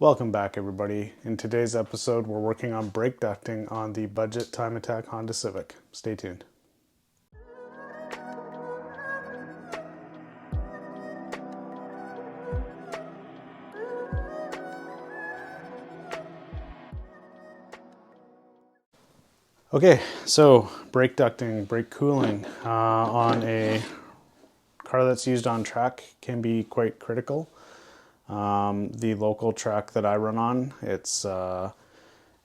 Welcome back, everybody. In today's episode, we're working on brake ducting on the budget time attack Honda Civic. Stay tuned. Okay, so brake ducting, brake cooling on a car that's used on track can be quite critical. The local track that I run on, it's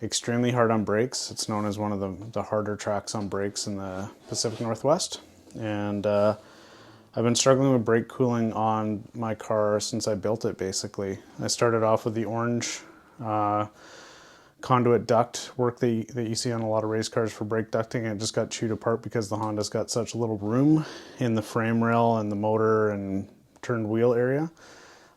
extremely hard on brakes. It's known as one of the harder tracks on brakes in the Pacific Northwest. And I've been struggling with brake cooling on my car since I built it, basically. I started off with the orange conduit duct work that you see on a lot of race cars for brake ducting. It just got chewed apart because the Honda's got such little room in the frame rail and the motor and turned wheel area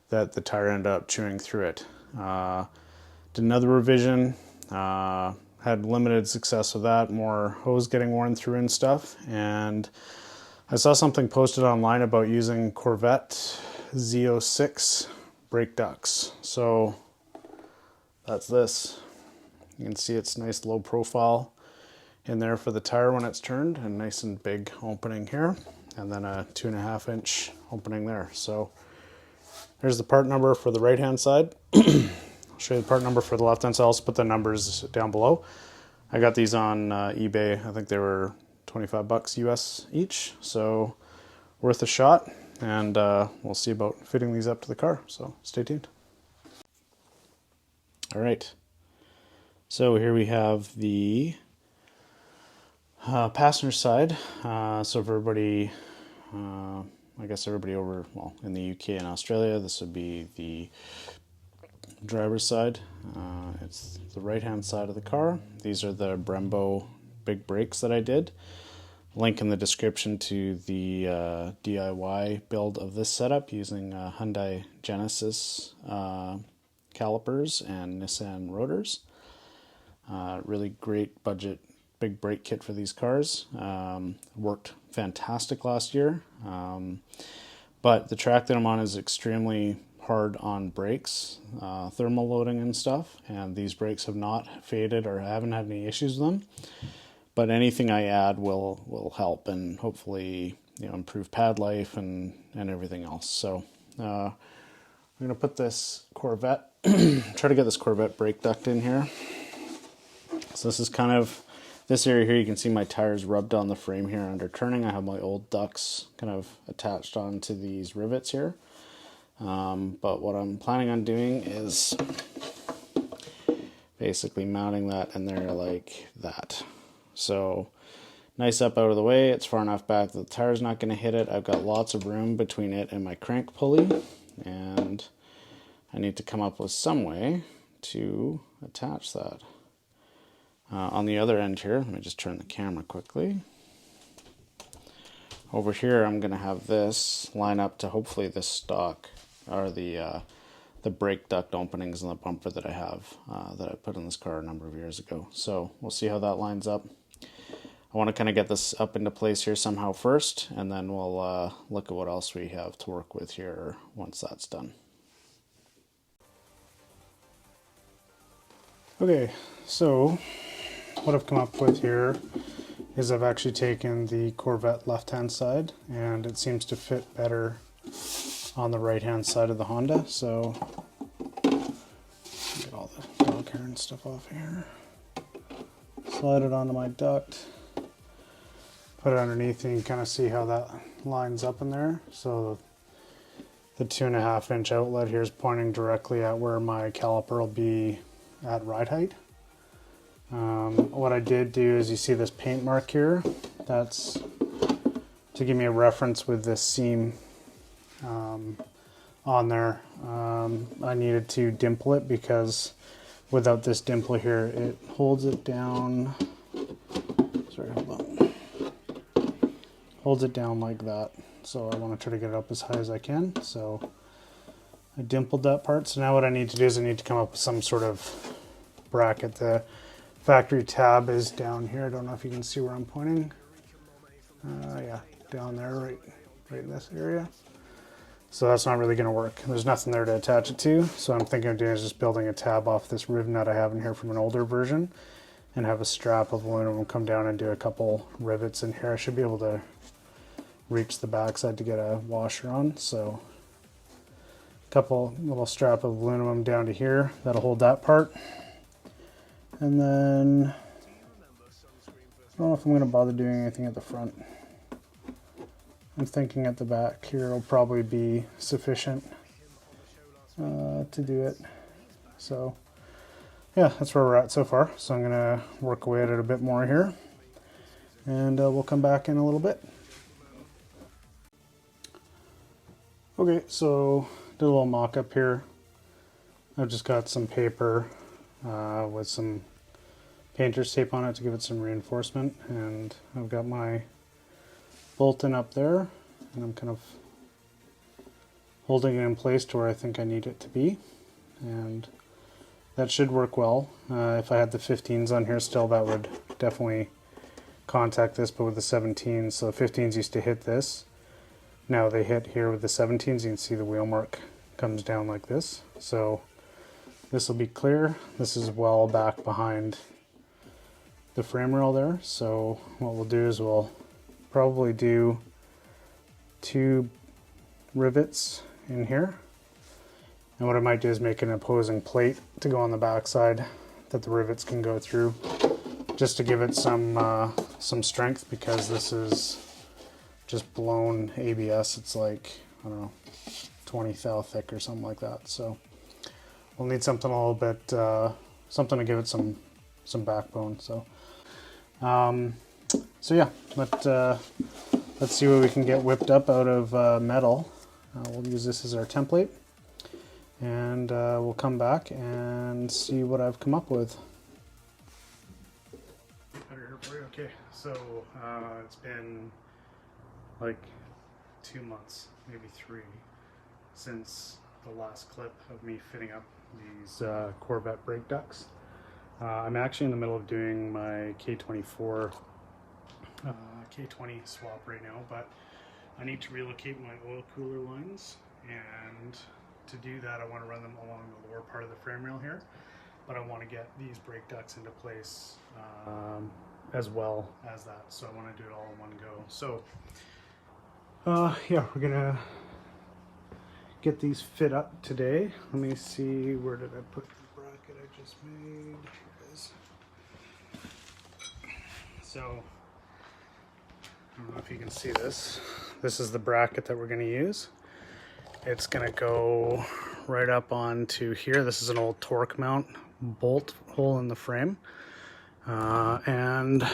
that the tire ended up chewing through it. Did another revision, had limited success with that, more hose getting worn through and stuff. And I saw something posted online about using Corvette Z06 brake ducts. So that's this. You can see it's nice low profile in there for the tire when it's turned, and nice and big opening here, and then a 2.5 inch opening there. So there's the part number for the right hand side. I'll show you the part number for the left hand side. I'll also put the numbers down below. I got these on eBay. I think they were $25 US each, so worth a shot, and we'll see about fitting these up to the car, so stay tuned. All right. So here we have the passenger side. So for everybody, I guess everybody over, well, in the UK and Australia, this would be the driver's side. It's the right-hand side of the car. These are the Brembo big brakes that I did. Link in the description to the DIY build of this setup using Hyundai Genesis calipers and Nissan rotors. Really great budget big brake kit for these cars. Worked fantastic last year, but the track that I'm on is extremely hard on brakes, thermal loading and stuff, and these brakes have not faded or haven't had any issues with them. But anything I add will help and hopefully improve pad life and everything else. So I'm going to put this Corvette, try to get this Corvette brake duct in here. So this is kind of, this area here, you can see my tires rubbed on the frame here under turning. I have my old ducts kind of attached onto these rivets here. But what I'm planning on doing is basically mounting that in there like that. So nice up out of the way. It's far enough back that the tire's not going to hit it. I've got lots of room between it and my crank pulley, and I need to come up with some way to attach that. On the other end here, let me just turn the camera quickly. Over here, I'm going to have this line up to hopefully this stock, or the brake duct openings in the bumper that I have, that I put in this car a number of years ago. So we'll see how that lines up. I want to kind of get this up into place here somehow first, and then we'll look at what else we have to work with here once that's done. Okay, so what I've come up with here is I've actually taken the Corvette left-hand side, and it seems to fit better on the right-hand side of the Honda. So get all the dog hair and stuff off here. Slide it onto my duct, put it underneath, and you can kind of see how that lines up in there. So the 2.5 inch outlet here is pointing directly at where my caliper will be at ride height. What I did do is, you see this paint mark here, that's to give me a reference with this seam on there. I needed to dimple it because without this dimple here, it holds it down. Sorry, hold on. Holds it down like that. So I want to try to get it up as high as I can. So I dimpled that part. So now what I need to do is I need to come up with some sort of bracket. The factory tab is down here. I don't know if you can see where I'm pointing. Yeah, down there, right in this area. So that's not really going to work. There's nothing there to attach it to. So I'm thinking of doing is just building a tab off this riv nut I have in here from an older version and have a strap of aluminum come down and do a couple rivets in here. I should be able to reach the backside to get a washer on. So a couple little strap of aluminum down to here. That'll hold that part. And then I don't know if I'm going to bother doing anything at the front. I'm thinking at the back here will probably be sufficient to do it. So yeah, that's where we're at so far. So I'm going to work away at it a bit more here, and we'll come back in a little bit. Okay, so did a little mock-up here. I've just got some paper with some painter's tape on it to give it some reinforcement, and I've got my bolting up there, and I'm kind of holding it in place to where I think I need it to be, and that should work well. If I had the 15s on here still, that would definitely contact this, but with the 17s, so the 15s used to hit this. Now they hit here with the 17s. You can see the wheel mark comes down like this. So this will be clear. This is well back behind the frame rail there. So what we'll do is we'll probably do 2 rivets in here. And what I might do is make an opposing plate to go on the back side that the rivets can go through, just to give it some strength, because this is just blown ABS. It's like, I don't know, 20 thou thick or something like that. So we'll need something a little bit, something to give it some backbone. So yeah, let's see what we can get whipped up out of metal. We'll use this as our template, and we'll come back and see what I've come up with. Okay, so it's been like 2 months, maybe 3, since the last clip of me fitting up these Corvette brake ducts. I'm actually in the middle of doing my K24 K20 swap right now, but I need to relocate my oil cooler lines, and to do that I want to run them along the lower part of the frame rail here, but I want to get these brake ducts into place as well as that, so I want to do it all in one go. So yeah, we're gonna get these fit up today. Let me see, where did I put the bracket I just made? Here it is. So I don't know if you can see this. This is the bracket that we're going to use. It's going to go right up onto here. This is an old torque mount bolt hole in the frame. And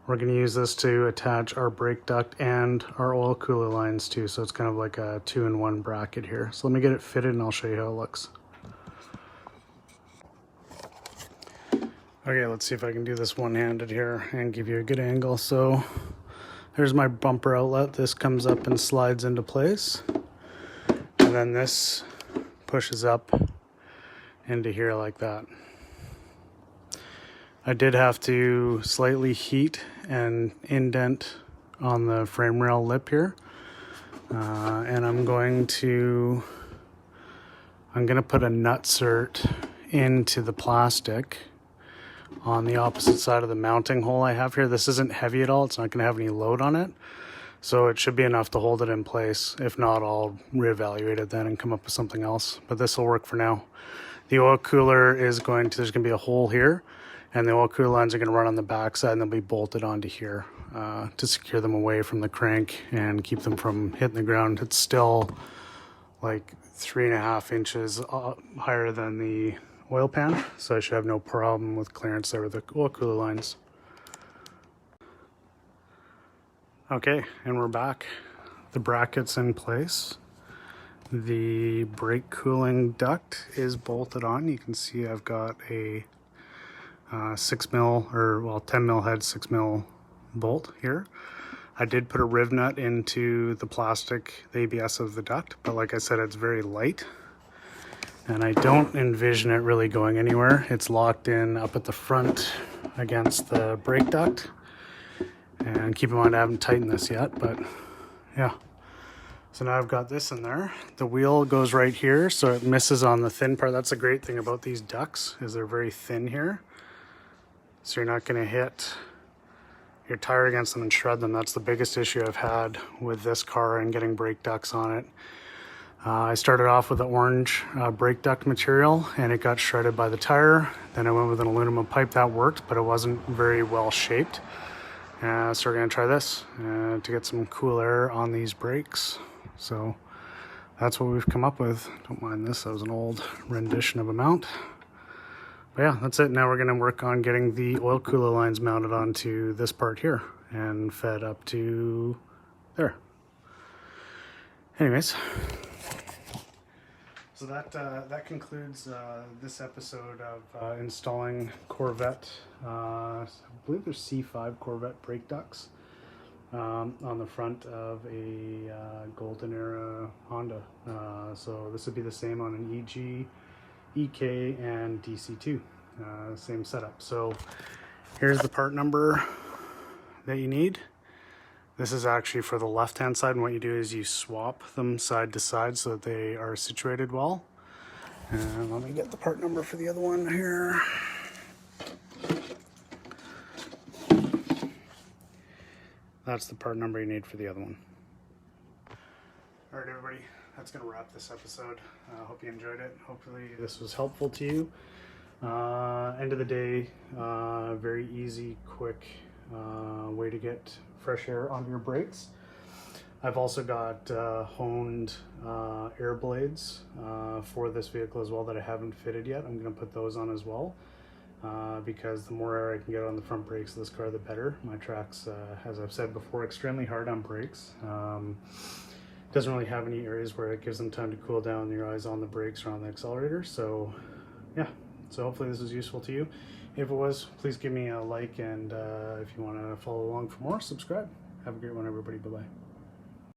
we're going to use this to attach our brake duct and our oil cooler lines too. So it's kind of like a 2-in-1 bracket here. So let me get it fitted and I'll show you how it looks. Okay, let's see if I can do this one-handed here and give you a good angle. So there's my bumper outlet. This comes up and slides into place. And then this pushes up into here like that. I did have to slightly heat and indent on the frame rail lip here. And I'm gonna put a nutsert into the plastic on the opposite side of the mounting hole I have here. This isn't heavy at all. It's not going to have any load on it. So it should be enough to hold it in place. If not, I'll reevaluate it then and come up with something else. But this will work for now. The oil cooler is there's going to be a hole here, and the oil cooler lines are going to run on the back side, and they'll be bolted onto here to secure them away from the crank and keep them from hitting the ground. It's still like 3.5 inches higher than the oil pan, so I should have no problem with clearance there with the oil cooler lines. Okay, and we're back. The bracket's in place. The brake cooling duct is bolted on. You can see I've got a 6mm, or well, 10mm head 6mm bolt here. I did put a riv nut into the plastic, the ABS of the duct, but like I said, it's very light. And I don't envision it really going anywhere. It's locked in up at the front against the brake duct. And keep in mind I haven't tightened this yet, but yeah. So now I've got this in there. The wheel goes right here, so it misses on the thin part. That's the great thing about these ducts, is they're very thin here. So you're not gonna hit your tire against them and shred them. That's the biggest issue I've had with this car and getting brake ducts on it. I started off with the orange brake duct material and it got shredded by the tire. Then I went with an aluminum pipe that worked, but it wasn't very well shaped. So we're gonna try this to get some cool air on these brakes. So that's what we've come up with. Don't mind this, that was an old rendition of a mount. But yeah, that's it. Now we're gonna work on getting the oil cooler lines mounted onto this part here and fed up to there. Anyways, so that concludes this episode of installing Corvette, I believe they're C5 Corvette brake ducts on the front of a Golden Era Honda. So this would be the same on an EG, EK, and DC2, same setup. So here's the part number that you need. This is actually for the left-hand side, and what you do is you swap them side to side so that they are situated well. And let me get the part number for the other one here. That's the part number you need for the other one. All right, everybody, that's gonna wrap this episode. I hope you enjoyed it. Hopefully this was helpful to you. End of the day, very easy, quick way to get fresh air on your brakes. I've also got honed air blades for this vehicle as well that I haven't fitted yet. I'm going to put those on as well because the more air I can get on the front brakes of this car, the better. My track's, as I've said before, extremely hard on brakes. Doesn't really have any areas where it gives them time to cool down. Your eyes on the brakes or on the accelerator. So yeah, so hopefully this was useful to you. If it was, please give me a like, and if you want to follow along for more, subscribe. Have a great one, everybody. Bye-bye.